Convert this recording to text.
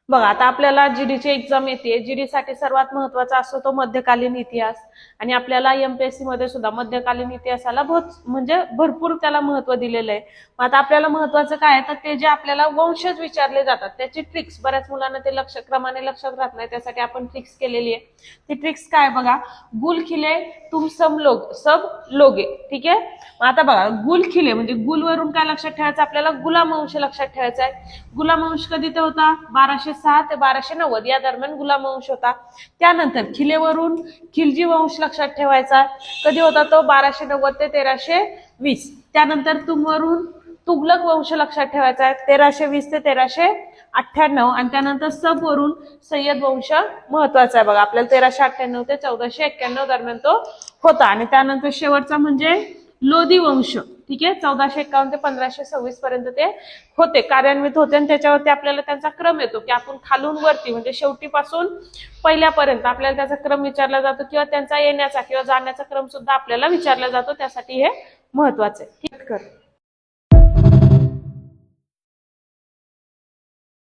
बघा आता आपल्याला जीडीची एक्झाम येते, जीडी साठी सर्वात महत्वाचा असतो तो मध्यकालीन इतिहास, आणि आपल्याला एमपीएससी मध्ये सुद्धा मध्यकालीन इतिहासाला म्हणजे भरपूर त्याला महत्व दिलेलं आहे. मग आता आपल्याला महत्वाचं काय तर ते जे आपल्याला वंशज विचारले जातात त्याची ट्रिक्स, बऱ्याच मुलांना ते क्रमाने लक्षात राहत नाही, त्यासाठी आपण ट्रिक्स केलेली आहे. ती ट्रिक्स काय बघा, गुल खिले तुम सब लोगे, ठीक आहे. मग आता बघा गुल खिले म्हणजे गुलवरून काय लक्षात ठेवायचं आपल्याला, गुलाम वंश लक्षात ठेवायचा आहे. गुलाम वंश कधी ते होता, 1206 ते 1290 या दरम्यान गुलाम वंश होता. त्यानंतर खिलेवरून खिलजी वंश लक्षात ठेवायचा, कधी होता तो, 1290 ते 1320. त्यानंतर तुमवरून तुगलक वंश लक्षात ठेवायचा आहे, 1320 ते 1398. आणि त्यानंतर सब वरून सय्यद वंश महत्वाचा आहे बघा आपल्याला, 1398 ते 1491 दरम्यान तो होता. आणि त्यानंतर शेवटचा म्हणजे लोधी वंश, ठीक आहे, 1451 ते 1526 पर्यंत ते होते, कार्यान्वित होते. आणि त्याच्यावरती आपल्याला त्यांचा क्रम येतो की आपण खालून वरती म्हणजे शेवटीपासून पहिल्यापर्यंत आपल्याला त्याचा क्रम विचारला जातो, किंवा त्यांचा येण्याचा किंवा जाण्याचा क्रम सुद्धा आपल्याला विचारला जातो. त्यासाठी हे महत्वाचं आहे.